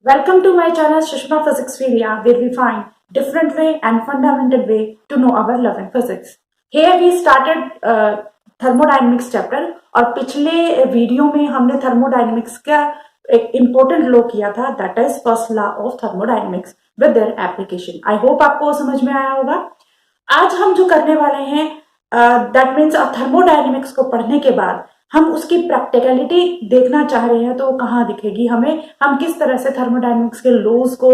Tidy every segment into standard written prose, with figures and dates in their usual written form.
Welcome to my channel Sushma Physics Media, where we find different way and fundamental way to know our love and physics. Here we started thermodynamics chapter और पिछले video में हमने thermodynamics का एक important law किया था, that is first law of thermodynamics with their application. I hope आपको समझ में आया होगा। आज हम जो करने वाले हैं दैट मीन्स थर्मोडायनेमिक्स को पढ़ने के बाद हम उसकी प्रैक्टिकलिटी देखना चाह रहे हैं, तो वो कहाँ दिखेगी हमें, हम किस तरह से थर्मोडायनेमिक्स के लॉज को,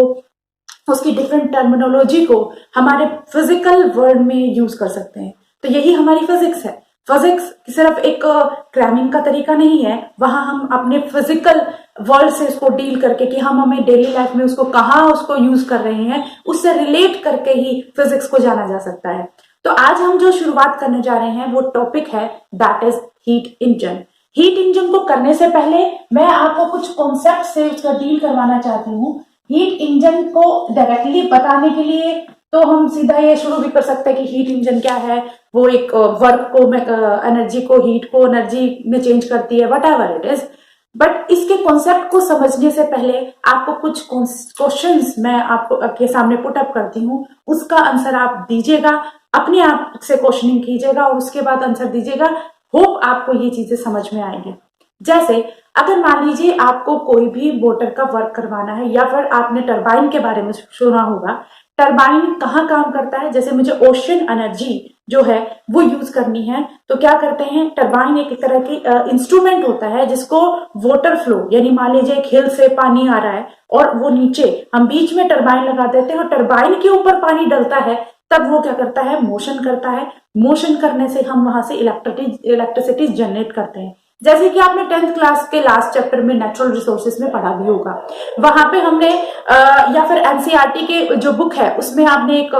उसकी डिफरेंट टर्मिनोलॉजी को हमारे फिजिकल वर्ल्ड में यूज कर सकते हैं। तो यही हमारी फिजिक्स है। फिजिक्स सिर्फ एक क्रैमिंग का तरीका नहीं है, वहां हम अपने फिजिकल वर्ल्ड से उसको डील करके कि हम हमें डेली लाइफ में उसको कहाँ उसको यूज कर रहे हैं, उससे रिलेट करके ही फिजिक्स को जाना जा सकता है। तो आज हम जो शुरुआत करने जा रहे हैं वो टॉपिक है that is heat engine. Heat engine को करने से पहले मैं आपको कुछ कॉन्सेप्ट से उसका डील करवाना चाहती हूँ। हीट इंजन को डायरेक्टली बताने के लिए तो हम सीधा ये शुरू भी कर सकते हैं कि हीट इंजन क्या है, वो एक वर्क को, एनर्जी को, हीट को एनर्जी में चेंज करती है, what ever it is. But इसके कॉन्सेप्ट को समझने से पहले आपको कुछ क्वेश्चंस मैं आपके सामने पुट अप करती हूँ, उसका आंसर आप दीजिएगा, अपने आप से क्वेश्चनिंग कीजिएगा और उसके बाद आंसर दीजिएगा। होप आपको ये चीजें समझ में आएंगी। जैसे अगर मान लीजिए आपको कोई भी मोटर का वर्क करवाना है, या फिर आपने टरबाइन के बारे में सुना होगा। टरबाइन कहाँ काम करता है, जैसे मुझे ओशन एनर्जी जो है वो यूज करनी है, तो क्या करते हैं, टरबाइन एक तरह की इंस्ट्रूमेंट होता है जिसको वाटर फ्लो, यानी मान लीजिए एक हिल से पानी आ रहा है और वो नीचे हम बीच में टरबाइन लगा देते हैं और टरबाइन के ऊपर पानी डलता है, तब वो क्या करता है, मोशन करता है। मोशन करने से हम वहां से इलेक्ट्रिसिटी जनरेट करते हैं। जैसे कि आपने 10th क्लास के लास्ट चैप्टर में नेचुरल रिसोर्सेज में पढ़ा भी होगा। वहां पे हमने या फिर एनसीईआरटी के जो बुक है उसमें आपने एक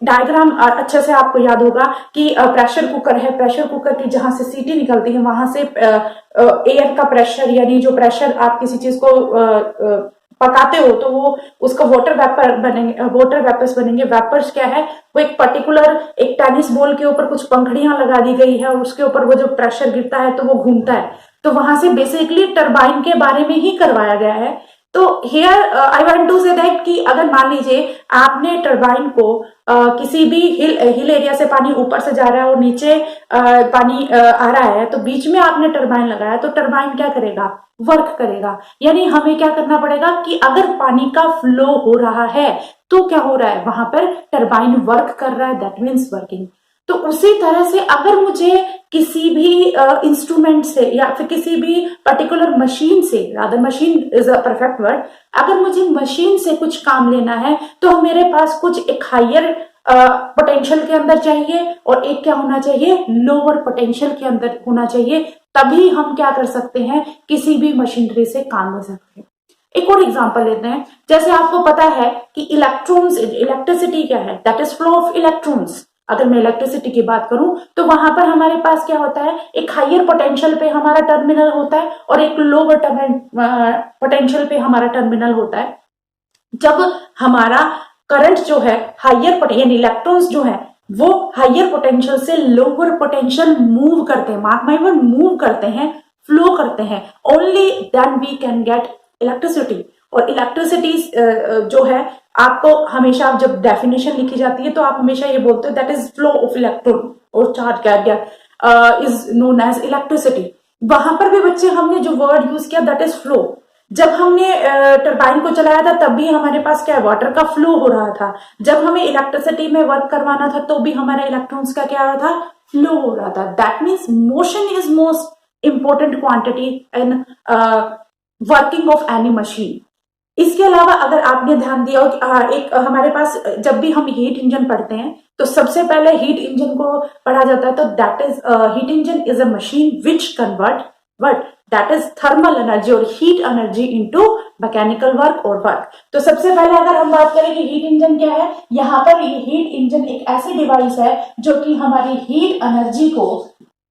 डायग्राम अच्छे से आपको याद होगा कि प्रेशर कुकर है, प्रेशर कुकर की जहां से सीटी निकलती है वहां से एयर का प्रेशर, यानी जो प्रेशर आप किसी चीज को पकाते हो तो वो उसका वाटर वेपर बनेंगे, वाटर वेपर्स बनेंगे। वेपर्स क्या है, वो एक पर्टिकुलर एक टेनिस बॉल के ऊपर कुछ पंखड़ियां लगा दी गई है और उसके ऊपर वो जो प्रेशर गिरता है तो वो घूमता है। तो वहां से बेसिकली टरबाइन के बारे में ही करवाया गया है। तो here I want to say that कि अगर मान लीजिए आपने टरबाइन को किसी भी हिल एरिया से पानी ऊपर से जा रहा है और नीचे पानी आ रहा है, तो बीच में आपने टरबाइन लगाया, तो टरबाइन क्या करेगा, वर्क करेगा। यानी हमें क्या करना पड़ेगा कि अगर पानी का फ्लो हो रहा है तो क्या हो रहा है, वहां पर टरबाइन वर्क कर रहा है, दैट मीन्स वर्किंग। तो उसी तरह से अगर मुझे किसी भी इंस्ट्रूमेंट से या फिर किसी भी पर्टिकुलर मशीन से, rather machine is a perfect word, अगर मुझे मशीन से कुछ काम लेना है तो मेरे पास कुछ एक हायर पोटेंशियल के अंदर चाहिए और एक क्या होना चाहिए, लोअर पोटेंशियल के अंदर होना चाहिए। तभी हम क्या कर सकते हैं, किसी भी मशीनरी से काम ले सकते हैं। एक और एग्जांपल लेते हैं। जैसे आपको पता है कि इलेक्ट्रॉन्स, इलेक्ट्रिसिटी क्या है, that is flow of electrons. अगर मैं इलेक्ट्रिसिटी की बात करूं तो वहां पर हमारे पास क्या होता है, एक हायर पोटेंशियल पे हमारा टर्मिनल होता है और एक लोअर पोटेंशियल पे हमारा टर्मिनल होता है। जब हमारा करंट जो है हायर, यानी इलेक्ट्रॉन्स जो है वो हायर पोटेंशियल से लोअर पोटेंशियल मूव करते हैं, मार्क माय वर्ड, मूव करते हैं, फ्लो करते हैं, only then we can get electricity. और इलेक्ट्रिसिटी जो है, आपको हमेशा जब डेफिनेशन लिखी जाती है तो आप हमेशा ये बोलते हो that is flow of electron और charge carrier is known as electricity. वहां पर भी बच्चे हमने जो वर्ड यूज किया दैट इज फ्लो। जब हमने टरबाइन को चलाया था तब भी हमारे पास क्या है, वाटर का फ्लो हो रहा था। जब हमें इलेक्ट्रिसिटी में वर्क करवाना था तो भी हमारा इलेक्ट्रॉन्स का क्या हो रहा था, फ्लो हो रहा था। That means motion is most important quantity in working of any machine. इसके अलावा अगर आपने ध्यान दिया हो कि एक हमारे पास जब भी हम हीट इंजन पढ़ते हैं तो सबसे पहले हीट इंजन को पढ़ा जाता है। तो that is heat engine is a machine which convert what, that is thermal energy और heat energy into mechanical work और वर्क। तो सबसे पहले अगर हम बात करें कि हीट इंजन क्या है, यहाँ पर ये हीट इंजन एक ऐसी डिवाइस है जो कि हमारी हीट एनर्जी को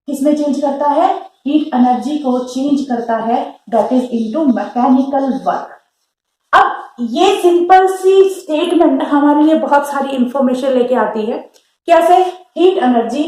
किसमें चेंज करता है, हीट एनर्जी को चेंज करता है, that is into mechanical work. अब ये सिंपल सी स्टेटमेंट हमारे लिए बहुत सारी इंफॉर्मेशन लेके आती है। कैसे, हीट एनर्जी,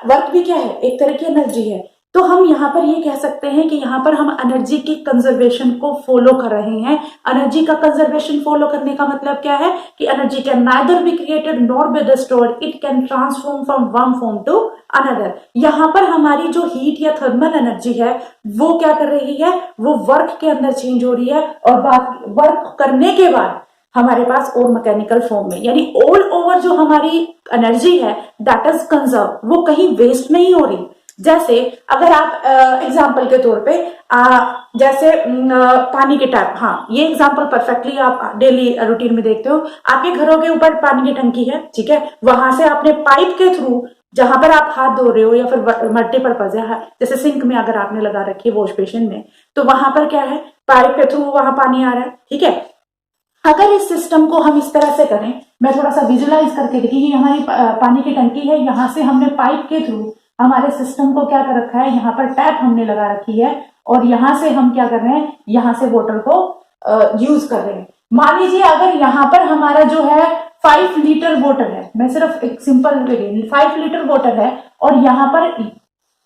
वर्क भी क्या है, एक तरह की एनर्जी है। तो हम यहाँ पर ये कह सकते हैं कि यहाँ पर हम एनर्जी की कंजर्वेशन को फॉलो कर रहे हैं। एनर्जी का कंजर्वेशन फॉलो करने का मतलब क्या है कि energy can neither be created nor be destroyed, it can transform from one form to another. यहाँ पर हमारी जो हीट या थर्मल एनर्जी है वो क्या कर रही है, वो वर्क के अंदर चेंज हो रही है और वर्क करने के बाद हमारे पास और मैकेनिकल फॉर्म में, यानी ऑल ओवर जो हमारी एनर्जी है दैट इज कंजर्व, वो कहीं वेस्ट नहीं हो रही। जैसे अगर आप एग्जाम्पल के तौर पे जैसे पानी के टैप, हाँ ये एग्जाम्पल परफेक्टली आप डेली रूटीन में देखते हो। आपके घरों के ऊपर पानी की टंकी है, ठीक है, वहां से आपने पाइप के थ्रू जहां पर आप हाथ धो रहे हो या फिर मल्टीपर्पज है, जैसे सिंक में अगर आपने लगा रखी है वॉश बेसिन में, तो वहां पर क्या है, पाइप के थ्रू वहां पानी आ रहा है, ठीक है। अगर इस सिस्टम को हम इस तरह से करें, मैं थोड़ा सा विजुलाइज करके देखिए, ये हमारी पानी की टंकी है, यहाँ से हमने पाइप के थ्रू हमारे सिस्टम को क्या कर रखा है, यहाँ पर टैप हमने लगा रखी है और यहाँ से हम क्या कर रहे हैं, यहाँ से वाटर को यूज कर रहे हैं। मान लीजिए अगर यहाँ पर हमारा जो है 5 लीटर वाटर है, मैं सिर्फ एक सिंपल 5 लीटर वाटर है और यहाँ पर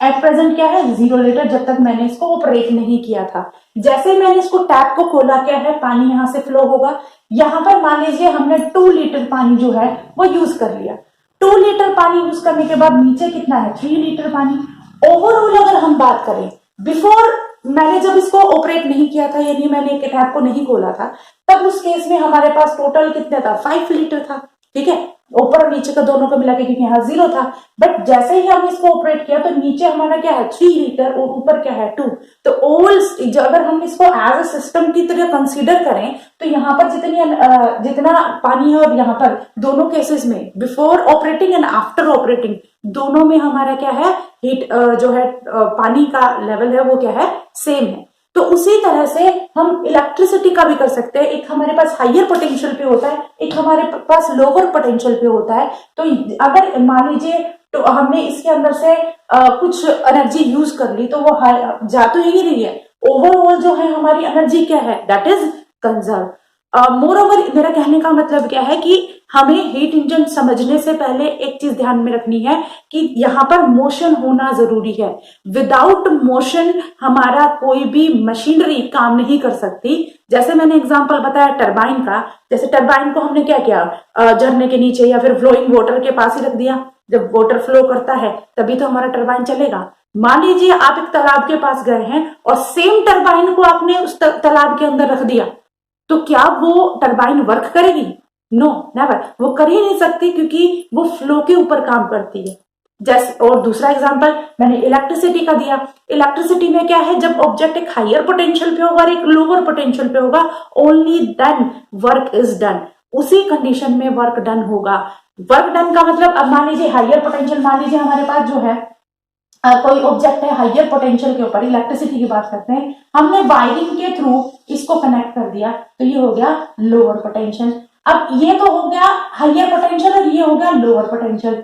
एट प्रेजेंट क्या है 0 लीटर, जब तक मैंने इसको ऑपरेट नहीं किया था। जैसे मैंने इसको टैप को खोला, क्या है, पानी यहाँ से फ्लो होगा। यहाँ पर मान लीजिए हमने 2 लीटर पानी जो है वो यूज कर लिया। 2 लीटर पानी यूज करने के बाद नीचे कितना है, 3 लीटर पानी। ओवरऑल अगर हम बात करें, बिफोर मैंने जब इसको ऑपरेट नहीं किया था, यानी मैंने टैप को नहीं खोला था, तब उस केस में हमारे पास टोटल कितना था, 5 लीटर था, ठीक है, ऊपर और नीचे का दोनों को मिला के, क्योंकि यहाँ 0 था। बट जैसे ही हमने इसको ऑपरेट किया तो नीचे हमारा क्या है 3 लीटर और ऊपर क्या है 2। तो ऑल अगर हम इसको एज अ सिस्टम की तरह कंसीडर करें तो यहाँ पर जितना पानी है और यहाँ पर दोनों केसेस में before operating and after operating दोनों में हमारा क्या है, हीट जो है पानी का लेवल है वो क्या है, सेम है। तो उसी तरह से हम इलेक्ट्रिसिटी का भी कर सकते हैं। एक हमारे पास हायर पोटेंशियल पे होता है, एक हमारे पास लोअर पोटेंशियल पे होता है। तो अगर मान लीजिए तो हमने इसके अंदर से कुछ एनर्जी यूज कर ली तो वो जा तो ही रही है, ओवरऑल जो है हमारी एनर्जी क्या है, that is conserve. More over मेरा कहने का मतलब क्या है कि हमें हीट इंजन समझने से पहले एक चीज ध्यान में रखनी है कि यहाँ पर मोशन होना जरूरी है। विदाउट मोशन हमारा कोई भी मशीनरी काम नहीं कर सकती। जैसे मैंने एग्जांपल बताया टरबाइन का, जैसे टरबाइन को हमने क्या किया, झरने के नीचे या फिर फ्लोइंग वाटर के पास ही रख दिया। जब वाटर फ्लो करता है तभी तो हमारा टरबाइन चलेगा। मान लीजिए आप एक तालाब के पास गए हैं और सेम टरबाइन को आपने उस तालाब के अंदर रख दिया, तो क्या वो टरबाइन वर्क करेगी? नो, नेवर, वो कर ही नहीं सकती, क्योंकि वो फ्लो के ऊपर काम करती है। जैसे और दूसरा एग्जांपल मैंने इलेक्ट्रिसिटी का दिया। इलेक्ट्रिसिटी में क्या है, जब ऑब्जेक्ट एक हायर पोटेंशियल पे होगा और एक लोअर पोटेंशियल पे होगा, only then work is done, उसी कंडीशन में वर्क डन होगा। वर्क डन का मतलब, अब मान लीजिए हायर पोटेंशियल, मान लीजिए हमारे पास जो है कोई ऑब्जेक्ट है हायर पोटेंशियल के ऊपर, इलेक्ट्रिसिटी की बात करते हैं, हमने वायरिंग के थ्रू इसको कनेक्ट कर दिया, तो ये हो गया लोअर पोटेंशियल। अब ये तो हो गया हायर पोटेंशियल और ये हो गया लोअर पोटेंशियल।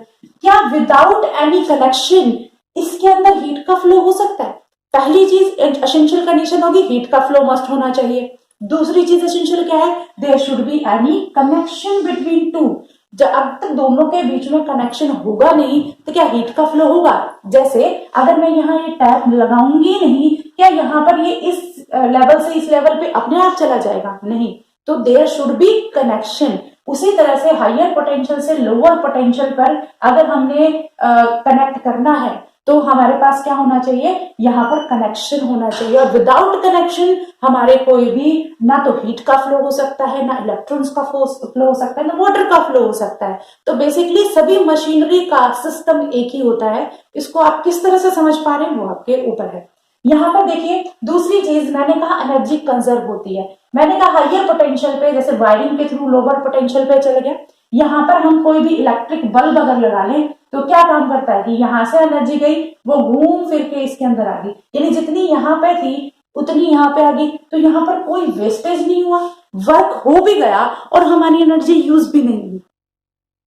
क्या विदाउट एनी कनेक्शन इसके अंदर हीट का फ्लो हो सकता है? पहली चीज एसेंशियल कंडीशन होगी, हीट का फ्लो मस्ट होना चाहिए। दूसरी चीज एसेंशियल क्या है, there should be any connection between two. जब अब तक दोनों के बीच में कनेक्शन होगा नहीं तो क्या हीट का फ्लो होगा? जैसे अगर मैं यहाँ ये टैप लगाऊंगी नहीं, क्या यहाँ पर ये इस लेवल से इस लेवल पे अपने आप चला जाएगा? नहीं, तो देयर शुड बी कनेक्शन। उसी तरह से हायर पोटेंशियल से लोअर पोटेंशियल पर अगर हमने कनेक्ट करना है तो हमारे पास क्या होना चाहिए, यहाँ पर कनेक्शन होना चाहिए। और विदाउट कनेक्शन हमारे कोई भी ना तो हीट का फ्लो हो सकता है, ना इलेक्ट्रॉन्स का फ्लो हो सकता है, ना वाटर का फ्लो हो सकता है। तो बेसिकली सभी मशीनरी का सिस्टम एक ही होता है। इसको आप किस तरह से समझ पा रहे हैं वो आपके ऊपर है। यहाँ पर देखिए दूसरी चीज, मैंने कहा एनर्जी कंजर्व होती है। मैंने कहा हायर पोटेंशियल पे जैसे वायरिंग के थ्रू लोअर पोटेंशियल पे चले गए। यहाँ पर हम कोई भी इलेक्ट्रिक बल्ब अगर लगा लें तो क्या काम करता है कि यहाँ से एनर्जी गई, वो घूम फिर के इसके अंदर आ गई, यानी जितनी यहाँ पे थी उतनी यहाँ पे आ गई। तो यहाँ पर कोई वेस्टेज नहीं हुआ, वर्क हो भी गया और हमारी एनर्जी यूज भी नहीं हुई।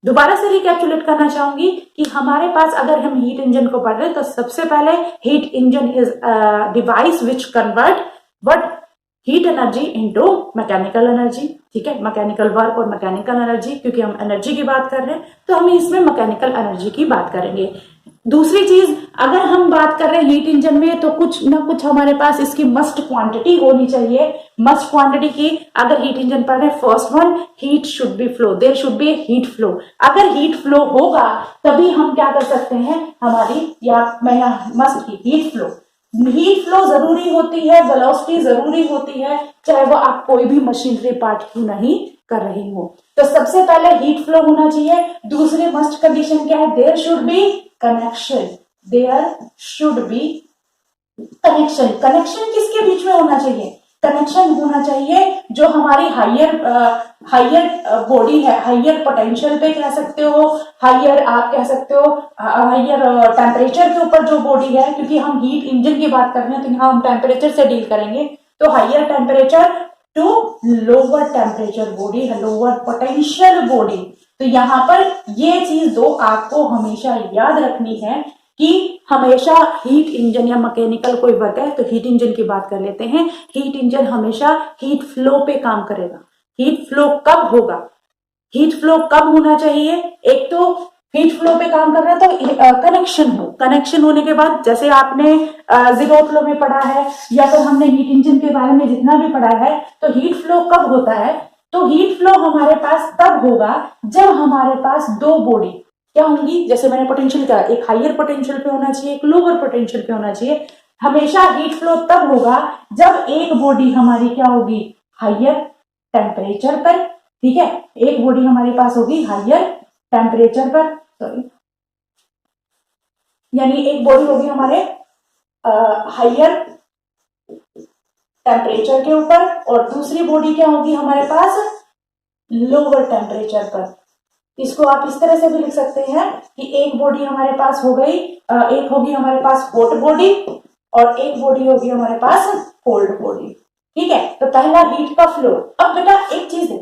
दोबारा से रिकैप्चुलेट करना चाहूंगी कि हमारे पास अगर हम हीट इंजन को पढ़ रहे तो सबसे पहले heat engine is device which convert what heat energy into mechanical energy. ठीक है, मैकेनिकल वर्क और मैकेनिकल एनर्जी, क्योंकि हम एनर्जी की बात कर रहे हैं तो हम इसमें मैकेनिकल एनर्जी की बात करेंगे। दूसरी चीज, अगर हम बात कर रहे हैं हीट इंजन में, तो कुछ ना कुछ हमारे पास इसकी मस्ट क्वांटिटी होनी चाहिए। मस्ट क्वांटिटी की अगर हीट इंजन पर है, first one, heat should be flow, there should be heat flow. अगर हीट फ्लो होगा तभी हम क्या कर सकते हैं, हमारी या मैं must heat flow, heat flow जरूरी होती है, वेलोसिटी जरूरी होती है, चाहे वो आप कोई भी मशीनरी पार्ट क्यों नहीं कर रही हो। तो सबसे पहले हीट फ्लो होना चाहिए। दूसरी मस्ट कंडीशन क्या है, there should be connection, there should be connection. Connection किसके बीच में होना चाहिए, कनेक्शन होना चाहिए जो हमारी हायर बॉडी है, हायर पोटेंशियल पे कह सकते हो, हायर आप कह सकते हो हायर टेम्परेचर के ऊपर जो बॉडी है, क्योंकि हम हीट इंजन की बात कर रहे हैं तो यहाँ हम टेम्परेचर से डील करेंगे। तो higher temperature to lower temperature body, lower potential body. तो यहाँ पर ये चीज दो आपको हमेशा याद रखनी है कि हमेशा हीट इंजन या मैकेनिकल कोई वर्क है तो हीट इंजन की बात कर लेते हैं। हीट इंजन हमेशा हीट फ्लो पे काम करेगा। हीट फ्लो कब होगा, हीट फ्लो कब होना चाहिए, एक तो हीट फ्लो पे काम कर रहा है तो कनेक्शन हो, कनेक्शन होने के बाद जैसे आपने जीरो फ्लो में पढ़ा है या तो हमने हीट इंजन के बारे में जितना भी पढ़ा है, तो हीट फ्लो कब होता है, तो हीट फ्लो हमारे पास तब होगा जब हमारे पास दो बॉडी क्या होंगी, जैसे मैंने पोटेंशियल कहा, एक हायर पोटेंशियल पे होना चाहिए, एक लोअर पोटेंशियल पे होना चाहिए। हमेशा हीट फ्लो तब होगा जब एक बॉडी हमारी क्या होगी, हायर टेम्परेचर पर, ठीक है, एक बॉडी हमारे पास होगी हायर टेम्परेचर पर, सॉरी, यानी एक बॉडी होगी हमारे हायर टेम्परेचर के ऊपर और दूसरी बॉडी क्या होगी हमारे पास लोअर टेम्परेचर पर। इसको आप इस तरह से भी लिख सकते हैं कि एक बॉडी हमारे पास हो गई, एक होगी हमारे पास हॉट बॉडी और एक बॉडी होगी हमारे पास कोल्ड बॉडी, ठीक है। तो पहला हीट का फ्लो। अब बेटा एक चीज है,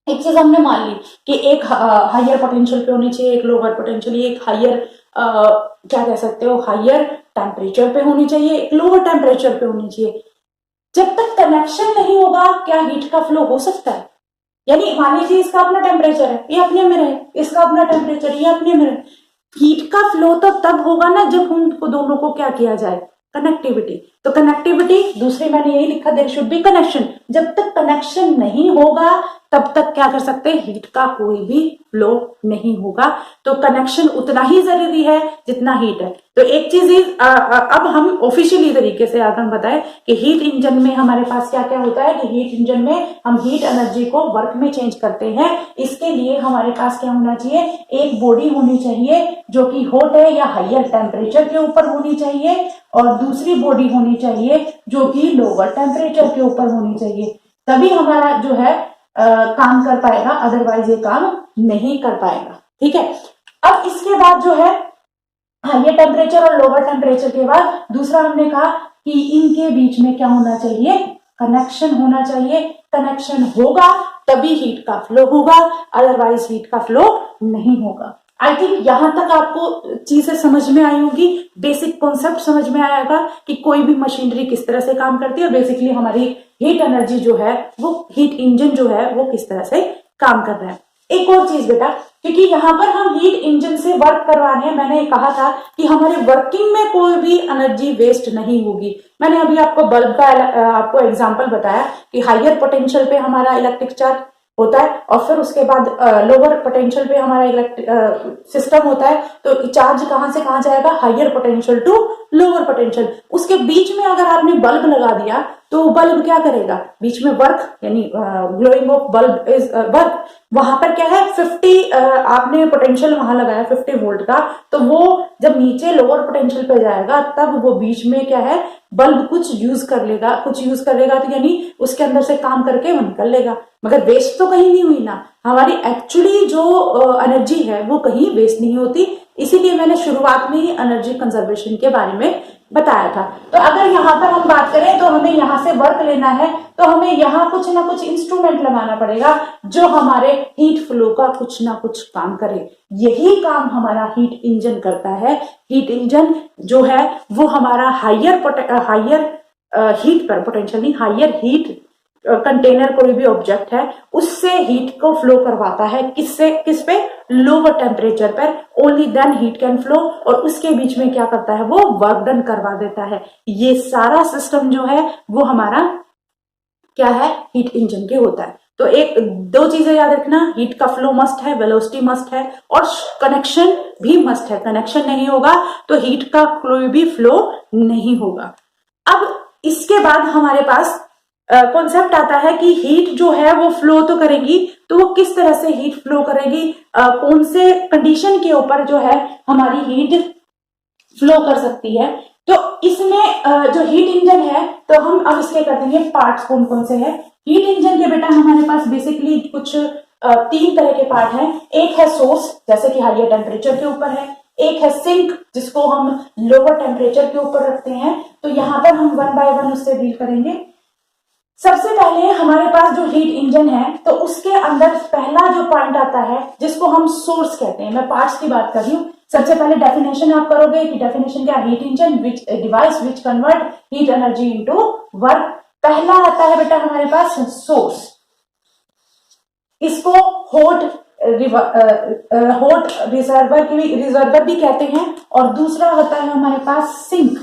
एक चीज हमने मान ली कि एक हायर पोटेंशियल पे होनी चाहिए, एक लोअर पोटेंशियल, एक हायर क्या कह सकते हो, हायर टेम्परेचर पे होनी चाहिए, एक लोअर टेम्परेचर पे होनी चाहिए। जब तक कनेक्शन नहीं होगा क्या हीट का फ्लो हो सकता है, यानी मान लीजिए इसका अपना टेम्परेचर है, ये अपने में रहे, इसका अपना टेम्परेचर, ये अपने में रहे, हीट का फ्लो तो तब होगा ना जब उनको दोनों को क्या किया जाए, कनेक्टिविटी। तो कनेक्टिविटी, दूसरे मैंने यही लिखा, देयर शुड बी कनेक्शन। जब तक कनेक्शन नहीं होगा तब तक क्या कर सकते हैं, हीट का कोई भी फ्लो नहीं होगा। तो कनेक्शन उतना ही जरूरी है जितना हीट है। तो एक चीज अब हम ऑफिशियली तरीके से अगर हम बताएं कि हीट इंजन में हमारे पास क्या क्या होता है, कि हीट इंजन में हम हीट एनर्जी को वर्क में चेंज करते हैं। इसके लिए हमारे पास क्या होना चाहिए, एक बॉडी होनी चाहिए जो कि हॉट है या हायर टेम्परेचर के ऊपर होनी चाहिए और दूसरी बॉडी होनी चाहिए जो कि लोअर टेम्परेचर के ऊपर होनी चाहिए। तभी हमारा जो है काम कर पाएगा, अदरवाइज ये काम नहीं कर पाएगा, ठीक है। अब इसके बाद जो है हायर टेम्परेचर और लोअर टेम्परेचर के बाद दूसरा हमने कहा कि इनके बीच में क्या होना चाहिए, कनेक्शन होना चाहिए। कनेक्शन होगा तभी हीट का फ्लो होगा, अदरवाइज हीट का फ्लो नहीं होगा। आई थिंक यहां तक आपको चीजें समझ में आई होगी, बेसिक कॉन्सेप्ट समझ में आएगा कि कोई भी मशीनरी किस तरह से काम करती है और बेसिकली हमारी हीट एनर्जी जो है, वो हीट इंजन जो है वो किस तरह से काम कर रहा है। एक और चीज बेटा, क्योंकि यहाँ पर हम हीट इंजन से वर्क करवा रहे हैं, मैंने कहा था कि हमारे वर्किंग में कोई भी एनर्जी वेस्ट नहीं होगी। मैंने अभी आपको बल्ब का आपको एग्जांपल बताया कि हायर पोटेंशियल पे हमारा इलेक्ट्रिक चार्ज होता है और फिर उसके बाद लोअर पोटेंशियल पे हमारा इलेक्ट्रिक सिस्टम होता है। तो चार्ज कहां से कहां जाएगा, higher potential to lower potential. उसके बीच में अगर आपने बल्ब लगा दिया तो बल्ब क्या करेगा, बीच में वर्क, यानी glowing of bulb is work. वहां पर क्या है 50 आपने पोटेंशियल वहां लगाया 50 वोल्ट का, तो वो जब नीचे लोअर पोटेंशियल पे जाएगा तब वो बीच में क्या है, बल्ब कुछ यूज कर लेगा, तो यानी उसके अंदर से काम करके वो निकल लेगा, मगर वेस्ट तो कहीं नहीं हुई ना। हमारी एक्चुअली जो एनर्जी है वो कहीं वेस्ट नहीं होती। इसीलिए मैंने शुरुआत में ही एनर्जी कंजर्वेशन के बारे में बताया था। तो अगर यहाँ पर हम बात करें तो हमें यहाँ से वर्क लेना है तो हमें यहाँ कुछ ना कुछ इंस्ट्रूमेंट लगाना पड़ेगा जो हमारे हीट फ्लो का कुछ ना कुछ काम करे। यही काम हमारा हीट इंजन करता है। हीट इंजन जो है वो हमारा हायर हीट पर, पोटेंशियल नहीं, हायर हीट कंटेनर कोई भी ऑब्जेक्ट है उससे हीट को फ्लो करवाता है, किससे, किस पे, लोअर टेम्परेचर पर, only then heat can flow, और उसके बीच में क्या करता है वो वर्क डन करवा देता है। ये सारा सिस्टम जो है वो हमारा क्या है, हीट इंजन के होता है। तो एक दो चीजें याद रखना, हीट का फ्लो मस्ट है, वेलोसिटी मस्ट है, और कनेक्शन भी मस्ट है। कनेक्शन नहीं होगा तो हीट का कोई भी फ्लो नहीं होगा। अब इसके बाद हमारे पास कॉन्सेप्ट आता है कि हीट जो है वो फ्लो तो करेगी, तो वो किस तरह से हीट फ्लो करेगी, कौन से कंडीशन के ऊपर जो है हमारी हीट फ्लो कर सकती है। तो इसमें जो हीट इंजन है, तो हम अब इसके कर देंगे पार्ट्स कौन कौन से हैं। हीट इंजन के बेटा हमारे पास बेसिकली कुछ तीन तरह के पार्ट हैं। एक है सोर्स, जैसे कि हाइयर टेम्परेचर के ऊपर है। एक है सिंक, जिसको हम लोअर टेम्परेचर के ऊपर रखते हैं। तो यहाँ पर हम वन बाय वन उससे डील करेंगे। सबसे पहले हमारे पास जो हीट इंजन है, तो उसके अंदर पहला जो पॉइंट आता है जिसको हम सोर्स कहते हैं। मैं पार्ट्स की बात कर रही हूँ। सबसे पहले डेफिनेशन आप करोगे कि डेफिनेशन क्या, heat engine which device which convert heat energy into work. पहला आता है बेटा हमारे पास सोर्स, इसको हॉट रिजर्वर भी कहते हैं। और दूसरा होता है हमारे पास सिंक,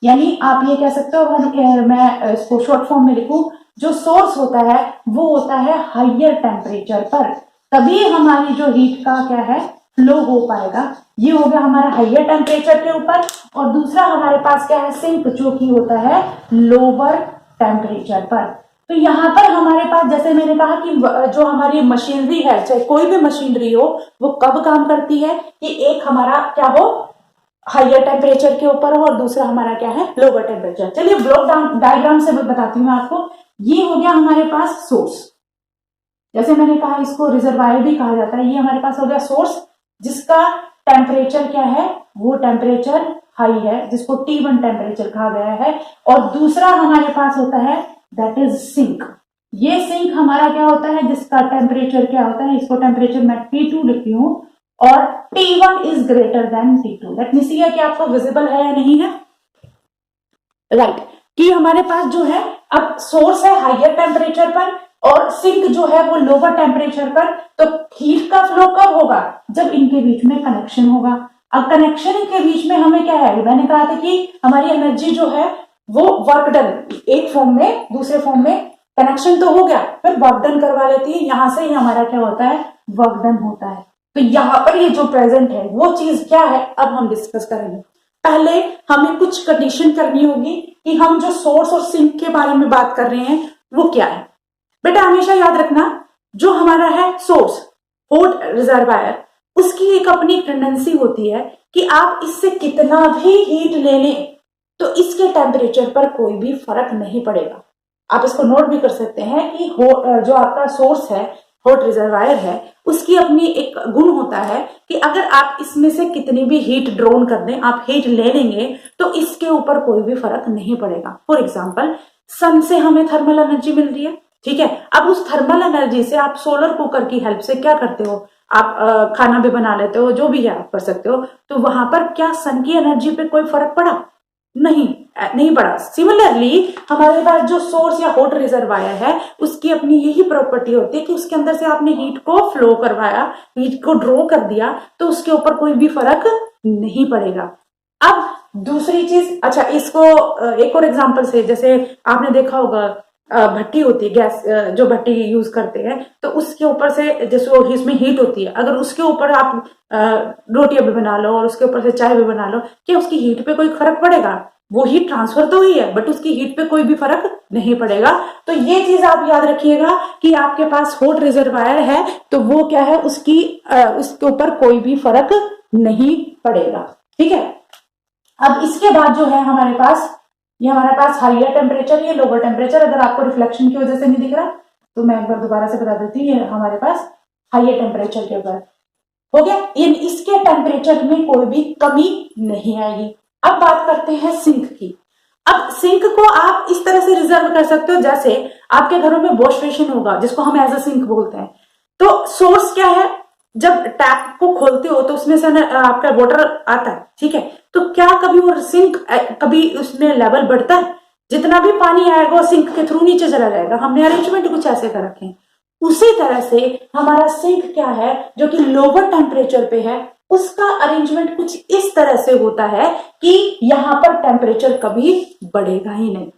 यानी आप ये कह सकते हो, मैं इसको शॉर्ट फॉर्म में लिखूं, जो सोर्स होता है वो होता है हाइयर टेम्परेचर पर, तभी हमारी जो हीट का क्या है फ्लो हो पाएगा। ये हो गया हमारा हाइयर टेम्परेचर के ऊपर। और दूसरा हमारे पास क्या है, सिंक, जो कि होता है लोअर टेम्परेचर पर। तो यहाँ पर हमारे पास, जैसे मैंने कहा कि जो हमारी मशीनरी है, चाहे कोई भी मशीनरी हो, वो कब काम करती है कि एक हमारा क्या हो, हाइयर टेम्परेचर के ऊपर हो, और दूसरा हमारा क्या है, लोअर टेम्परेचर। चलिए ब्लॉक डायग्राम से बताती हूँ मैं आपको। ये हो गया हमारे पास सोर्स, जैसे मैंने कहा इसको रिजर्वायर भी कहा जाता है। ये हमारे पास हो गया सोर्स, जिसका टेम्परेचर क्या है, वो टेम्परेचर हाई है, जिसको T1 टेम्परेचर कहा गया है। और दूसरा हमारे पास होता है दैट इज सिंक। ये सिंक हमारा क्या होता है, जिसका टेम्परेचर क्या होता है, इसको टेम्परेचर मैं T2 लिखती हूँ, और T1 is greater than T2। Let me see कि आपको विजिबल है या नहीं है, राइट। कि हमारे पास जो है, अब सोर्स है हाइयर टेम्परेचर पर और सिंक जो है वो लोअर टेम्परेचर पर। तो हीट का फ्लो कब होगा, जब इनके बीच में कनेक्शन होगा। अब कनेक्शन के बीच में हमें क्या है, मैंने कहा था कि हमारी एनर्जी जो है वो वर्क डन, एक फॉर्म में दूसरे फॉर्म में कनेक्शन तो हो गया, फिर वर्क डन करवा लेती है। यहां से ही हमारा क्या होता है, वर्क डन होता है। तो यहाँ पर ये जो प्रेजेंट है वो चीज क्या है, अब हम डिस्कस करेंगे। पहले हमें कुछ कंडीशन करनी होगी कि हम जो सोर्स और सिंक के बारे में बात कर रहे हैं वो क्या है। बेटा हमेशा याद रखना, जो हमारा है सोर्स, हॉट रिजर्वायर, उसकी एक अपनी टेंडेंसी होती है कि आप इससे कितना भी हीट ले लें तो इसके टेम्परेचर पर कोई भी फर्क नहीं पड़ेगा। आप इसको नोट भी कर सकते हैं कि जो आपका सोर्स है, हॉट रिजर्वायर है, उसकी अपनी एक गुण होता है कि अगर आप इसमें से कितनी भी हीट ड्रॉन कर दें, आप हीट ले लेंगे तो इसके ऊपर कोई भी फर्क नहीं पड़ेगा। फॉर एग्जाम्पल, सन से हमें थर्मल एनर्जी मिल रही है, ठीक है। अब उस थर्मल एनर्जी से आप सोलर कुकर की हेल्प से क्या करते हो, आप खाना भी बना लेते हो, जो भी है आप कर सकते हो। तो वहां पर क्या सन की एनर्जी पे कोई फर्क पड़ा, नहीं पड़ा। सिमिलरली हमारे पास जो सोर्स या हॉट रिजर्वायर है, उसकी अपनी यही प्रॉपर्टी होती है कि उसके अंदर से आपने हीट को फ्लो करवाया, हीट को ड्रॉ कर दिया, तो उसके ऊपर कोई भी फर्क नहीं पड़ेगा। अब दूसरी चीज, अच्छा इसको एक और एग्जांपल से, जैसे आपने देखा होगा भट्टी होती है, गैस जो भट्टी यूज करते हैं, तो उसके ऊपर से जैसे वो इसमें हीट होती है, अगर उसके ऊपर आप रोटियां भी बना लो और उसके ऊपर से चाय भी बना लो, क्या उसकी हीट पे कोई फर्क पड़ेगा? वो हीट ट्रांसफर तो हुई है बट उसकी हीट पे कोई भी फर्क नहीं पड़ेगा। तो ये चीज आप याद रखिएगा कि आपके पास हॉट रिजर्वायर है तो वो क्या है, उसके ऊपर कोई भी फर्क नहीं पड़ेगा, ठीक है। अब इसके बाद जो है हमारे पास, ये हमारे पास हाइयर टेम्परेचर, ये लोअर टेम्परेचर। अगर आपको रिफ्लेक्शन की वजह से नहीं दिख रहा तो मैं एक बार दोबारा से बता देती हूँ, ये हमारे पास हाइयर टेम्परेचर के ऊपर हो गया। इसके टेम्परेचर में कोई भी कमी नहीं आएगी। अब बात करते हैं सिंक की। अब सिंक को आप इस तरह से रिजर्व कर सकते हो, जैसे आपके घरों में वॉश बेसिन होगा जिसको हम एज अ सिंक बोलते हैं। तो सोर्स क्या है, जब टैप को खोलते हो तो उसमें से आपका वाटर आता है, ठीक है। तो क्या कभी वो सिंक, कभी उसमें लेवल बढ़ता है? जितना भी पानी आएगा वो सिंक के थ्रू नीचे चला जाएगा। हमने अरेंजमेंट कुछ ऐसे कर रखे हैं। उसी तरह से हमारा सिंक क्या है, जो कि लोअर टेम्परेचर पे है, उसका अरेंजमेंट कुछ इस तरह से होता है कि यहाँ पर टेम्परेचर कभी बढ़ेगा ही नहीं।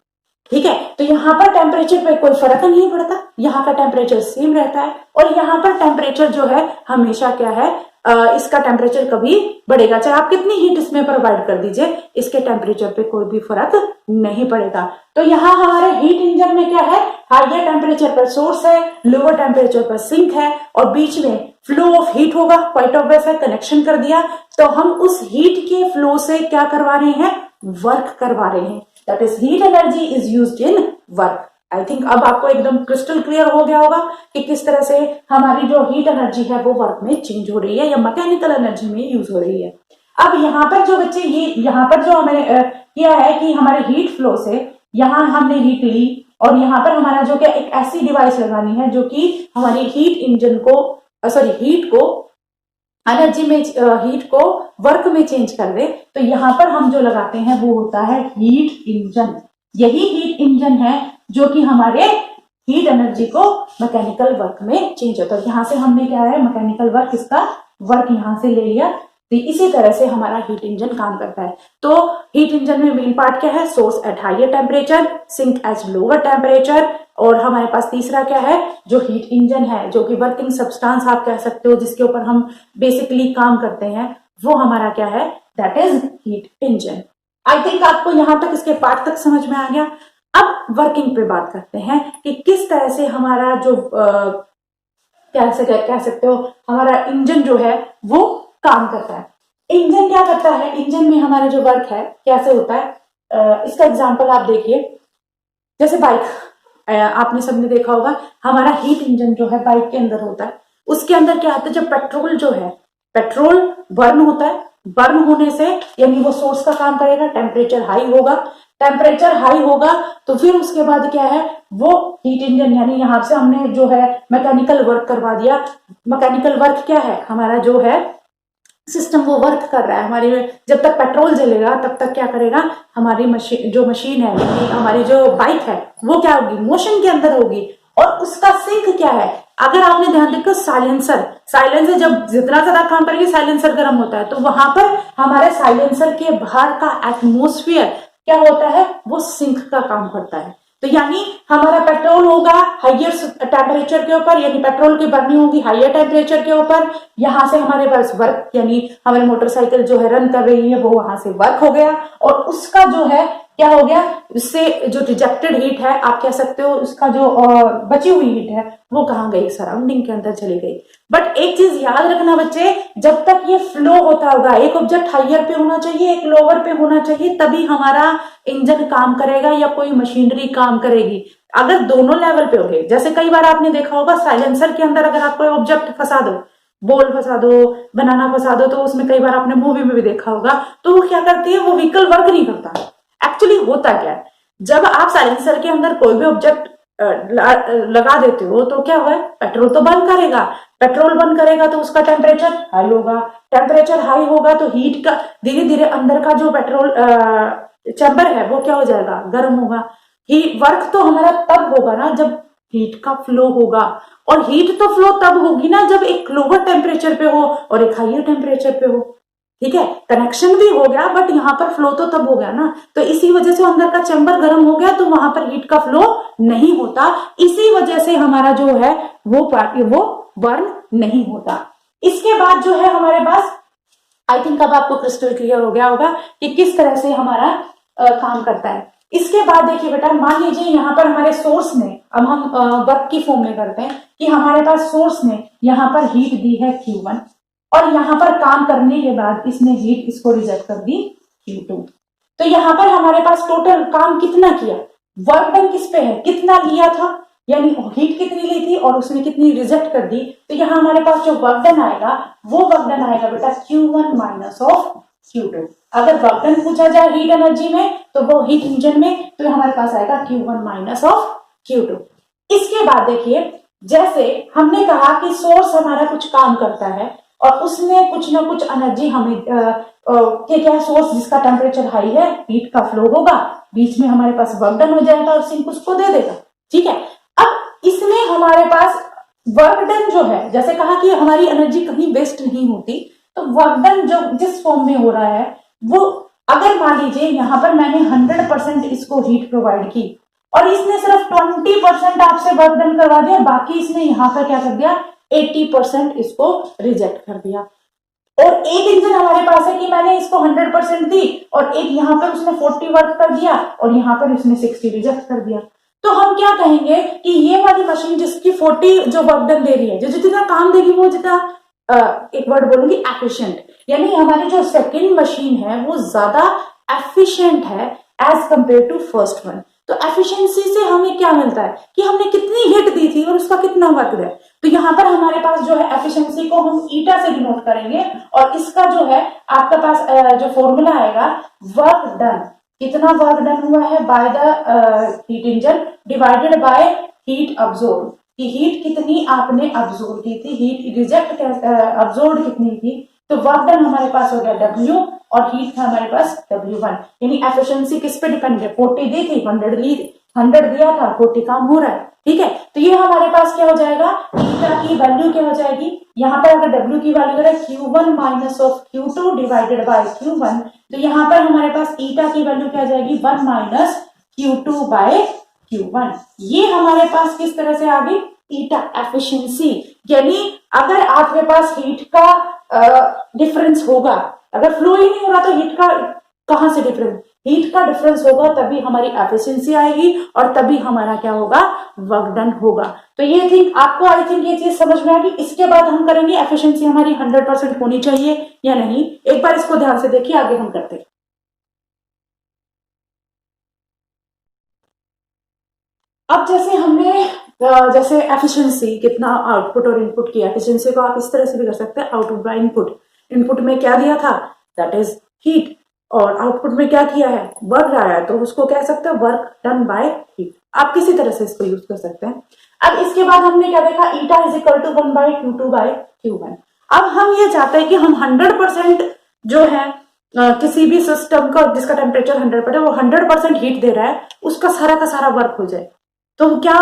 ठीक है, तो यहाँ पर टेम्परेचर पे कोई फर्क नहीं पड़ता, यहाँ का टेम्परेचर सेम रहता है। और यहाँ पर टेम्परेचर जो है हमेशा क्या है, इसका टेम्परेचर कभी बढ़ेगा, चाहे आप कितनी हीट इसमें प्रोवाइड कर दीजिए, इसके टेम्परेचर पे कोई भी फर्क नहीं पड़ेगा। तो यहाँ हमारे हीट इंजन में क्या है, हाइयर टेम्परेचर पर सोर्स है, लोअर टेम्परेचर पर सिंक है, और बीच में फ्लो ऑफ हीट होगा। क्वाइट ऑब्वियस है, कनेक्शन कर दिया। तो हम उस हीट के फ्लो से क्या करवा रहे हैं, वर्क करवा रहे हैं। That is heat energy is used in work. I think अब आपको एकदम क्रिस्टल क्लियर हो गया होगा कि किस तरह से हमारी जो हीट एनर्जी है वो वर्क में चेंज हो रही है या मैकेनिकल एनर्जी में यूज हो रही है। अब यहाँ पर जो बच्चे ये यहाँ पर जो हमें किया है कि हमारे हीट फ्लो से यहाँ हमने हीट ली, और यहाँ पर हमारा जो क्या एक ऐसी डिवाइस लगानी है जो कि हमारी हीट इंजन को हीट को एनर्जी में हीट को वर्क में चेंज कर दे। तो यहाँ पर हम जो लगाते हैं वो होता है हीट इंजन। यही हीट इंजन है जो कि हमारे हीट एनर्जी को मैकेनिकल वर्क में चेंज होता है। यहाँ से हमने क्या है, मैकेनिकल वर्क, इसका वर्क यहाँ से ले लिया। तो इसी तरह से हमारा हीट इंजन काम करता है। तो हीट इंजन में मेन पार्ट क्या है, source at higher temperature, sink at lower temperature, और हमारे पास तीसरा क्या है, जो हीट इंजन है, जो कि वर्किंग सब्सटेंस आप कह सकते हो, जिसके ऊपर हम बेसिकली काम करते हैं, वो हमारा क्या है, that is heat engine. I think आपको यहां तक इसके पार्ट तक समझ में आ गया। अब वर्किंग पे बात करते हैं कि किस तरह से हमारा जो कह सकते हो हमारा इंजन जो है वो काम करता है। इंजन क्या करता है, इंजन में हमारा जो वर्क है कैसे होता है, इसका एग्जांपल आप देखिए। जैसे बाइक, आपने सबने देखा होगा, हमारा हीट इंजन जो है बाइक के अंदर होता है। उसके अंदर क्या होता है, जब पेट्रोल जो है, पेट्रोल बर्न होता है, बर्न होने से यानी वो सोर्स का काम करेगा, टेम्परेचर हाई होगा, टेम्परेचर हाई होगा तो फिर उसके बाद क्या है, वो हीट इंजन यानी यहाँ से हमने जो है मैकेनिकल वर्क करवा दिया। मैकेनिकल वर्क क्या है, हमारा जो है सिस्टम वो वर्क कर रहा है हमारी। जब तक पेट्रोल जलेगा तब तक क्या करेगा, हमारी मशीन है, हमारी जो बाइक है वो क्या होगी, मोशन के अंदर होगी। और उसका सिंक क्या है, अगर आपने ध्यान देखो, साइलेंसर जब जितना ज्यादा काम करेगी साइलेंसर गर्म होता है, तो वहां पर हमारे साइलेंसर के बाहर का एटमोस्फियर क्या होता है, वो सिंक का काम करता है। तो यानी हमारा पेट्रोल होगा हाइयर टेम्परेचर के ऊपर, यानी पेट्रोल की बर्निंग होगी हाइयर टेम्परेचर के ऊपर। यहां से हमारे पास वर्क, यानी हमारी मोटरसाइकिल जो है रन कर रही है वो वहां से वर्क हो गया, और उसका जो है क्या हो गया, उससे जो रिजेक्टेड हीट है आप कह सकते हो, उसका जो बची हुई हीट है वो कहाँ गई, सराउंडिंग के अंदर चली गई। बट एक चीज याद रखना बच्चे, जब तक ये फ्लो होता होगा, एक ऑब्जेक्ट हाइयर पे होना चाहिए, एक लोअर पे होना चाहिए, तभी हमारा इंजन काम करेगा या कोई मशीनरी काम करेगी। अगर दोनों लेवल पे हो गए, जैसे कई बार आपने देखा होगा साइलेंसर के अंदर अगर आप कोई ऑब्जेक्ट फंसा दो, बॉल फंसा दो, बनाना फंसा दो, तो उसमें कई बार आपने मूवी में भी देखा होगा, तो वो क्या करती है, वो व्हीकल वर्क नहीं करता। एक्चुअली होता क्या है, जब आप साइलेंसर के अंदर कोई भी ऑब्जेक्ट लगा देते हो तो क्या हुआ, पेट्रोल तो बर्न करेगा, पेट्रोल बर्न करेगा तो उसका टेम्परेचर हाई होगा, टेम्परेचर हाई होगा तो हीट का धीरे धीरे अंदर का जो पेट्रोल चैम्बर है वो क्या हो जाएगा, गर्म होगा। वर्क तो हमारा तब होगा ना जब हीट का फ्लो होगा, और हीट तो फ्लो तब होगी ना जब एक लोअर टेम्परेचर पे हो और एक हाइयर टेम्परेचर पे हो। ठीक है, कनेक्शन भी हो गया बट यहाँ पर फ्लो तो तब हो गया ना, तो इसी वजह से अंदर का चैम्बर गर्म हो गया तो वहां पर हीट का फ्लो नहीं होता, इसी वजह से हमारा जो है वो बर्न नहीं होता। इसके बाद जो है हमारे पास, आई थिंक अब आपको क्रिस्टल क्लियर हो गया होगा कि किस तरह से हमारा काम करता है। इसके बाद देखिए बेटा, मान लीजिए यहाँ पर हमारे सोर्स ने, अब हम वर्क की फॉर्म में करते हैं कि हमारे पास सोर्स ने यहाँ पर हीट दी है Q1, और यहाँ पर काम करने के बाद इसने हीट इसको रिजेक्ट कर दी Q2। तो यहाँ पर हमारे पास टोटल काम कितना किया, वर्क डन किस पे है, कितना लिया था, यानी हीट कितनी ली थी और उसने कितनी रिजेक्ट कर दी। तो यहाँ हमारे पास जो वर्क डन आएगा वो वर्क डन आएगा बेटा Q1 माइनस ऑफ Q2। अगर वर्क डन पूछा जाए हीट एनर्जी में तो वो हीट इंजन में, तो हमारे पास आएगा Q1 माइनस ऑफ Q2। इसके बाद देखिए, जैसे हमने कहा कि सोर्स हमारा कुछ काम करता है, और उसने कुछ ना कुछ एनर्जी हमें क्या सोर्स जिसका टेम्परेचर हाई है, हीट का फ्लो होगा, बीच में हमारे पास वर्क डन हो जाएगा और सिंक उसको दे देगा। ठीक है, अब इसमें हमारे पास वर्क डन जो है, जैसे कहा कि हमारी एनर्जी कहीं वेस्ट नहीं होती, तो वर्क डन जो जिस फॉर्म में हो रहा है वो, अगर मान लीजिए यहाँ पर मैंने 100% इसको हीट प्रोवाइड की और इसने सिर्फ 20% आपसे वर्क डन करवा दिया, बाकी इसने यहाँ पर क्या कर दिया, 80% इसको रिजेक्ट कर दिया। और एक इंजन हमारे पास है कि मैंने इसको 100% दी और एक यहाँ पर उसने 40 वर्क कर दिया और यहाँ पर उसने 60 रिजेक्ट कर दिया। तो हम क्या कहेंगे कि ये वाली मशीन जिसकी 40 जो वर्क डन दे रही है, जो जितना काम देगी वो जितना एक वर्ड बोलूंगी एफिशिएंट, यानी हमारी जो सेकंड मशीन है वो ज्यादा एफिशिएंट है as compare to first one. तो एफिशिएंसी से हमें क्या मिलता है कि हमने कितनी हिट दी थी और उसका कितना वर्क है। तो यहाँ पर हमारे पास जो है एफिशिएंसी को हम ईटा से डिनोट करेंगे और इसका जो है आपका पास जो फॉर्मूला आएगा, वर्क डन, कितना वर्क डन हुआ है by the heat engine divided by heat absorb, कि हीट कितनी आपने अब्सॉर्ब की थी, हीट रिजेक्ट अब्सॉर्ब कितनी थी। तो वर्क डन हमारे पास हो गया W और हीट था हमारे पास W1, यानी एफिशिएंसी किस पे डिपेंड है, 40 दी थी, 100 दिया था, 40 काम हो रहा है। ठीक है, तो ये हमारे पास क्या हो जाएगा, ईटा की वैल्यू क्या हो जाएगी, यहाँ पर अगर W की वैल्यू है Q1 minus of Q2 divided by Q1, तो यहाँ पर हमारे पास ईटा की वैल्यू क्या आ जाएगी, 1 माइनस Q2 बाय Q1। ये हमारे पास किस तरह से आ गई, ईटा एफिशिएंसी। यानी अगर आपके पास हीट का डिफरेंस होगा, अगर फ्लो ही नहीं हो रहा तो हीट का कहां से डिफरेंस, हीट का डिफरेंस होगा तभी हमारी एफिशिएंसी आएगी और तभी हमारा क्या होगा, वर्क डन होगा। तो ये थिंक आपको, आई थिंक ये चीज समझ में आ गई। इसके बाद हम करेंगे एफिशिएंसी हमारी 100% होनी चाहिए या नहीं, एक बार इसको ध्यान से देखिए, आगे हम करते हैं। अब जैसे हमने जैसे एफिशिएंसी कितना आउटपुट और इनपुट की, एफिशिएंसी को आप इस तरह से भी कर सकते हैं, आउटपुट बाय इनपुट। इनपुट में क्या दिया था, दैट इज हीट, और आउटपुट में क्या किया है, वर्क आया है, तो उसको कह सकते हैं वर्क डन बाय हीट। आप किसी तरह से इसको यूज कर सकते हैं। अब इसके बाद हमने क्या देखा, eta is equal to 1 by Q2 by Q1। अब हम ये चाहते हैं कि हम 100% जो है किसी भी सिस्टम का जिसका टेम्परेचर 100 है, वो 100% हीट दे रहा है, उसका सारा का सारा वर्क हो जाए। तो क्या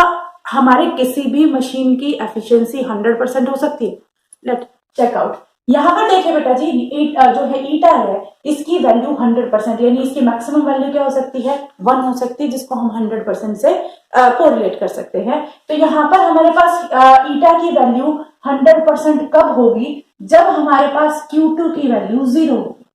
हमारे किसी भी मशीन की एफिशिएंसी 100% हो सकती है? Let check out. यहाँ पर देखिए बेटा जी, जो है ईटा है, इसकी वैल्यू 100%, यानी इसकी मैक्सिमम वैल्यू क्या हो सकती है, 1 हो सकती है, जिसको हम 100% से कोरिलेट कर सकते हैं। तो यहाँ पर हमारे पास ईटा की वैल्यू 100% कब होगी, जब हमारे पास Q2 की वैल्यू 0 होगी।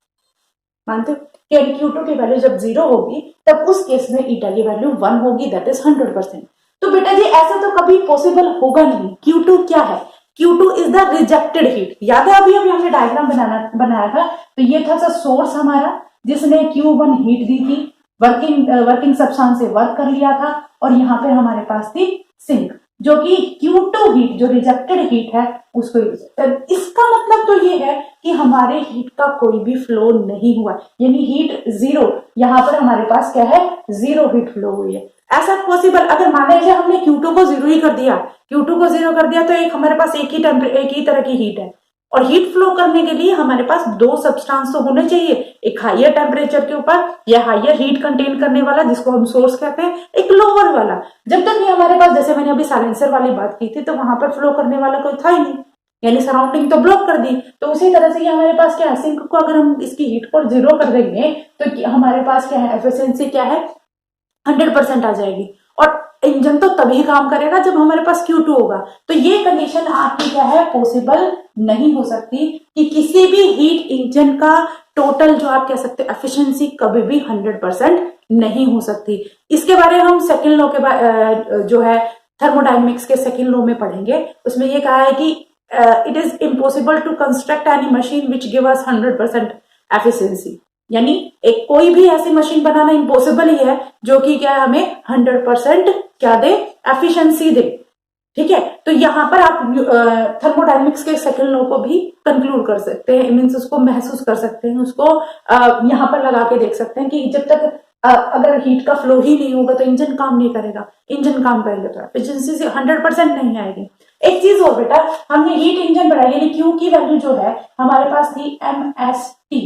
मानते हो कि Q2 की वैल्यू जब 0 होगी तब उस केस में ईटा की वैल्यू 1 होगी, दैट इज 100%। तो बेटा जी ऐसा तो कभी पॉसिबल होगा नहीं। Q2 क्या है, Q2 is the rejected heat. याद है अभी हमने डायग्राम बनाया था, तो ये था सोर्स हमारा जिसने Q1 हीट दी थी, वर्किंग सब्सटेंस से वर्क कर लिया था, और यहाँ पे हमारे पास थी सिंक जो कि Q2 हीट, जो रिजेक्टेड हीट है उसको। इसका मतलब तो ये है कि हमारे हीट का कोई भी फ्लो नहीं हुआ, यानी हीट 0, यहाँ पर हमारे पास क्या है, 0 हीट फ्लो हुई है। ऐसा पॉसिबल, अगर मान लीजिए हमने Q2 को 0 ही कर दिया, Q2 को 0 कर दिया, तो एक हमारे पास एक ही तरह की हीट है, और हीट फ्लो करने के लिए हमारे पास 2 सब्सटेंस तो होने चाहिए, एक हाइयर टेम्परेचर के ऊपर या हाइयर हीट कंटेन करने वाला जिसको हम सोर्स कहते हैं, एक लोअर वाला। जब तक ये हमारे पास, जैसे मैंने अभी साइलेंसर वाली बात की थी, तो वहां पर फ्लो करने वाला कोई था ही नहीं, यानी सराउंडिंग तो ब्लॉक कर दी। तो उसी तरह से ये हमारे पास क्या है, सिंक को अगर हम इसकी हीट को 0 कर देंगे तो हमारे पास क्या है, एफिशिएंसी क्या है, 100% आ जाएगी। और इंजन तो तभी काम करेगा जब हमारे पास Q2 होगा। तो ये कंडीशन आपकी क्या है, पॉसिबल नहीं हो सकती कि किसी भी हीट इंजन का टोटल जो आप कह सकते हैं एफिशिएंसी कभी भी 100% नहीं हो सकती। इसके बारे में हम सेकंड लॉ के जो है थर्मोडायनेमिक्स के सेकंड लॉ में पढ़ेंगे। उसमें ये कहा है कि it is impossible to construct any machine which give us 100% efficiency, यानी एक कोई भी ऐसी मशीन बनाना इम्पॉसिबल ही है जो कि क्या हमें 100% क्या दे, एफिशिएंसी दे। ठीक है, तो यहाँ पर आप थर्मोडायनेमिक्स के सेकंड लॉ को भी कंक्लूड कर सकते हैं, मीन्स उसको महसूस कर सकते हैं, उसको यहाँ पर लगा के देख सकते हैं कि जब तक अगर हीट का फ्लो ही नहीं होगा तो इंजन काम नहीं करेगा, इंजन काम करेगा तो एफिशिएंसी से 100% नहीं आएगी। एक चीज और बेटा, हमने हीट इंजन बढ़ाई, यानी क्यू की वैल्यू जो है हमारे पास थी MST,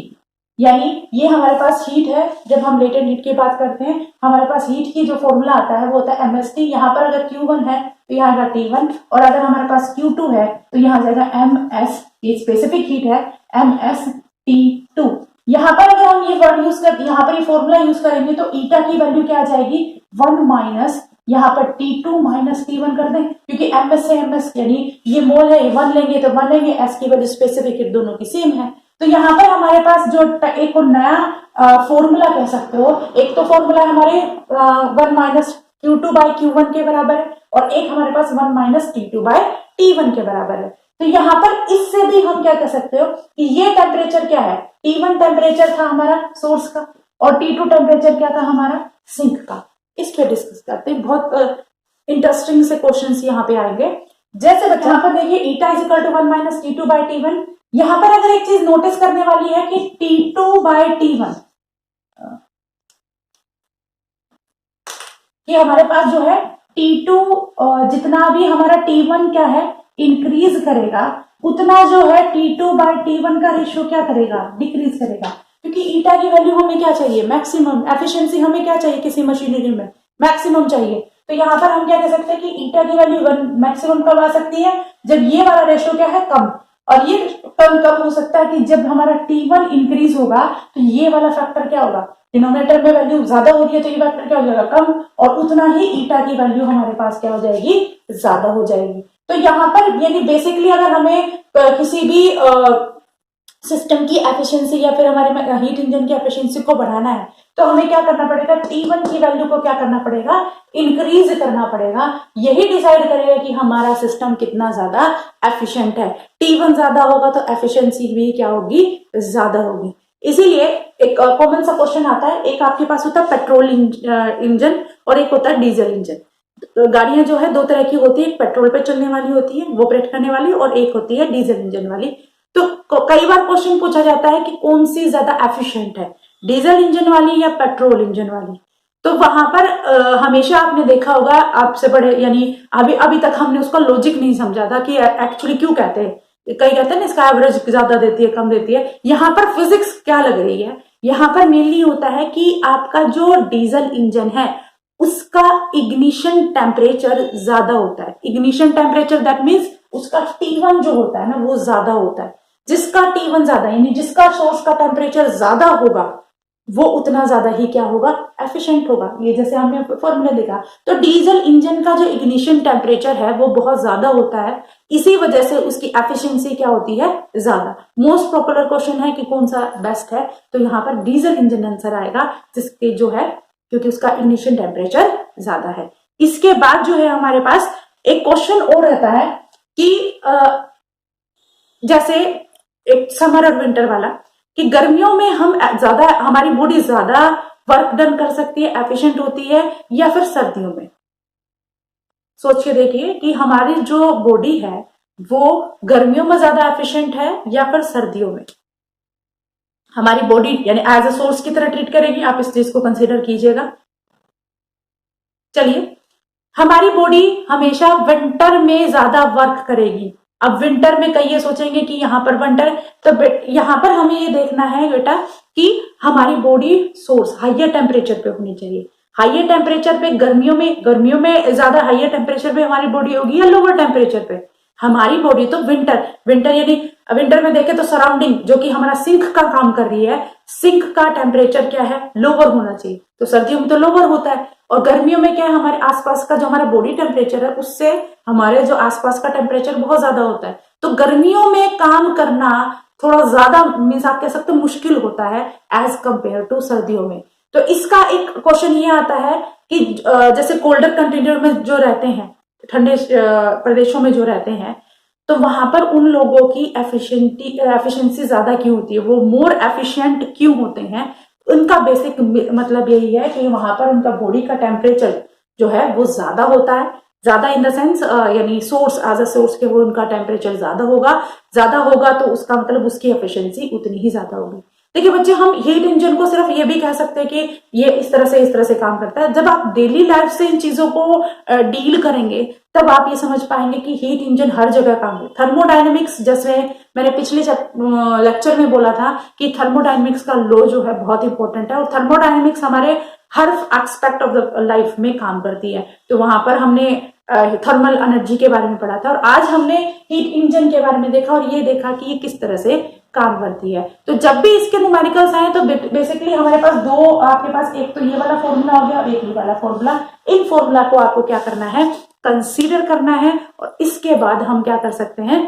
यानी ये हमारे पास हीट है। जब हम लेटेंट हीट की बात करते हैं, हमारे पास हीट की जो फॉर्मूला आता है वो होता है MST। यहाँ पर अगर Q1 है तो यहाँ आएगा T1, और अगर हमारे पास Q2 है तो यहाँ जाएगा MS, ये स्पेसिफिक हीट है, MST2। यहाँ पर अगर हम ये वर्ड यूज कर, यहाँ पर ये फॉर्मूला यूज करेंगे तो ईटा की वैल्यू क्या आ जाएगी, 1 माइनस यहाँ पर T2 माइनस T1 कर दें, क्योंकि MS से MS यानी ये मोल है, 1 लेंगे तो 1 लेंगे, S की वैल्यू स्पेसिफिक दोनों की सेम है। तो यहाँ पर हमारे पास जो एक नया फॉर्मूला कह सकते हो, एक तो फॉर्मूला हमारे 1 माइनस Q2 बाई Q1 के बराबर है, और एक हमारे पास 1 माइनस T2 बाई T1 के बराबर है। तो यहाँ पर इससे भी हम क्या कह सकते हो कि ये टेम्परेचर क्या है, T1 टेम्परेचर था हमारा सोर्स का, और T2 टेम्परेचर क्या था हमारा सिंक का। इस पे डिस्कस करते हैं, बहुत इंटरेस्टिंग से क्वेश्चंस यहाँ पे आएंगे। जैसे बच्चा यहाँ पर देखिए eta is equal to 1 minus T2 by T1। यहाँ पर अगर एक चीज नोटिस करने वाली है कि T2 बाई T1, ये हमारे पास जो है T2 जितना भी हमारा T1 क्या है इंक्रीज करेगा, उतना जो है T2 बाई T1 का रेशियो क्या करेगा, डिक्रीज करेगा। क्योंकि ईटा की वैल्यू हमें क्या चाहिए, मैक्सिमम एफिशिएंसी हमें क्या चाहिए, किसी मशीनरी में मैक्सिमम चाहिए। तो यहाँ पर हम क्या कह सकते हैं कि ईटा की वैल्यू मैक्सिमम कब आ सकती है, जब ये वाला रेशियो क्या है कम, और ये कम कब हो सकता है कि जब हमारा T1 इंक्रीज होगा तो ये वाला फैक्टर क्या होगा, डिनोमिनेटर में वैल्यू ज्यादा हो रही है तो ये फैक्टर क्या हो जाएगा कम, और उतना ही ईटा की वैल्यू हमारे पास क्या हो जाएगी, ज्यादा हो जाएगी। तो यहाँ पर यानी बेसिकली अगर हमें किसी भी सिस्टम की एफिशिएंसी या फिर हमारे हीट इंजन की एफिशिएंसी को बढ़ाना है तो हमें क्या करना पड़ेगा, T1 की वैल्यू को क्या करना पड़ेगा, इंक्रीज करना पड़ेगा। यही डिसाइड करेगा कि हमारा सिस्टम कितना ज्यादा एफिशिएंट है। T1 ज्यादा होगा तो एफिशिएंसी भी क्या होगी, ज्यादा होगी। इसीलिए एक कॉमन सा क्वेश्चन आता है, एक आपके पास होता है पेट्रोल इंजन और एक होता है डीजल इंजन। गाड़ियां जो है दो तरह की होती है, एक पेट्रोल पे चलने वाली होती है वो ऑपरेट करने वाली, और एक होती है डीजल इंजन वाली। तो कई बार क्वेश्चन पूछा जाता है कि कौन सी ज्यादा एफिशिएंट है, डीजल इंजन वाली या पेट्रोल इंजन वाली। तो वहां पर हमेशा आपने देखा होगा, आपसे बड़े यानी अभी तक हमने उसका लॉजिक नहीं समझा था कि एक्चुअली क्यों कहते हैं, कई कहते हैं ना इसका एवरेज ज्यादा देती है कम देती है। यहाँ पर फिजिक्स क्या लग रही है, यहाँ पर मेनली होता है कि आपका जो डीजल इंजन है उसका इग्निशन टेम्परेचर ज्यादा होता है। इग्निशन टेम्परेचर दैट मीन्स उसका T1 जो होता है ना वो ज्यादा होता है। जिसका T1 ज्यादा यानी जिसका सोर्स का टेम्परेचर ज्यादा होगा वो उतना ज्यादा ही क्या होगा, एफिशिएंट होगा। ये जैसे हमने फॉर्मूला देखा, तो डीजल इंजन का जो इग्निशन टेम्परेचर है वो बहुत ज्यादा होता है, इसी वजह से उसकी एफिशिएंसी क्या होती है, ज्यादा। मोस्ट पॉपुलर क्वेश्चन है कि कौन सा बेस्ट है, तो यहाँ पर डीजल इंजन आंसर आएगा, जिसके जो है क्योंकि उसका इग्निशन टेम्परेचर ज्यादा है। इसके बाद जो है हमारे पास एक क्वेश्चन और रहता है कि जैसे एक समर और विंटर वाला, कि गर्मियों में हम ज्यादा, हमारी बॉडी ज्यादा वर्क डन कर सकती है, एफिशिएंट होती है, या फिर सर्दियों में। सोच के देखिए कि हमारी जो बॉडी है वो गर्मियों में ज्यादा एफिशिएंट है या फिर सर्दियों में। हमारी बॉडी यानी एज अ सोर्स की तरह ट्रीट करेगी, आप इस चीज को कंसिडर कीजिएगा। चलिए, हमारी बॉडी हमेशा विंटर में ज्यादा वर्क करेगी। अब विंटर में कई ये सोचेंगे कि यहाँ पर विंटर, तो यहाँ पर हमें ये देखना है बेटा कि हमारी बॉडी सोर्स हाइयर टेम्परेचर पे होनी चाहिए। हाइयर टेम्परेचर पे गर्मियों में ज्यादा हाइयर टेम्परेचर पे हमारी बॉडी होगी या लोअर टेम्परेचर पे हमारी बॉडी। तो विंटर यानी विंटर में देखें तो सराउंडिंग जो कि हमारा सिंक का काम कर रही है, सिंक का टेम्परेचर क्या है, लोअर होना चाहिए। तो सर्दियों में तो लोअर होता है, और गर्मियों में क्या है, हमारे आसपास का जो हमारा बॉडी टेम्परेचर है उससे हमारे जो आसपास का टेम्परेचर बहुत ज्यादा होता है। तो गर्मियों में काम करना थोड़ा ज्यादा मीन्स आप कह सकते हो मुश्किल होता है एज कंपेयर टू सर्दियों में। तो इसका एक क्वेश्चन ये आता है कि जैसे कोल्डर कंट्रीज में जो रहते हैं, ठंडे प्रदेशों में जो रहते हैं, तो वहां पर उन लोगों की एफिशिएंसी ज्यादा क्यों होती है, वो मोर एफिशिएंट क्यों होते हैं। उनका बेसिक मतलब यही है कि वहां पर उनका बॉडी का टेम्परेचर जो है वो ज्यादा होता है, ज्यादा इन द सेंस यानी सोर्स एज अ सोर्स के वो उनका टेम्परेचर ज्यादा होगा तो उसका मतलब उसकी एफिशिएंसी उतनी ही ज्यादा होगी। देखिए बच्चे, हम हीट इंजन को सिर्फ ये भी कह सकते हैं कि ये इस तरह से काम करता है। जब आप डेली लाइफ से इन चीजों को डील करेंगे तब आप ये समझ पाएंगे कि हीट इंजन हर जगह काम है। थर्मोडायनेमिक्स, जैसे मैंने पिछले लेक्चर में बोला था कि थर्मोडायनेमिक्स का लॉ जो है बहुत इंपॉर्टेंट है, और थर्मोडायनेमिक्स हमारे हर एस्पेक्ट ऑफ द लाइफ में काम करती है। तो वहां पर हमने थर्मल एनर्जी के बारे में पढ़ा था, और आज हमने हीट इंजन के बारे में देखा और ये देखा कि ये किस तरह से काम करती है। तो जब भी इसके न्यूमेरिकल्स आए तो बेसिकली हमारे पास दो, आपके पास एक तो ये वाला फॉर्मूला हो गया और एक ये वाला फॉर्मूला। इन फॉर्मूला को आपको क्या करना है, कंसीडर करना है, और इसके बाद हम क्या कर सकते हैं,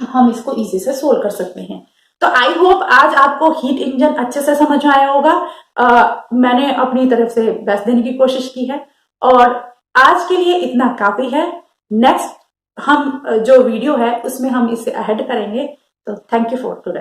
हम इसको इजी से सोल्व कर सकते हैं। तो आई होप आज आपको हीट इंजन अच्छे से समझ में आया होगा। मैंने अपनी तरफ से बेस्ट देने की कोशिश की है, और आज के लिए इतना काफी है। नेक्स्ट हम जो वीडियो है उसमें हम इससे अहेड करेंगे। तो थैंक यू फॉर टुडे।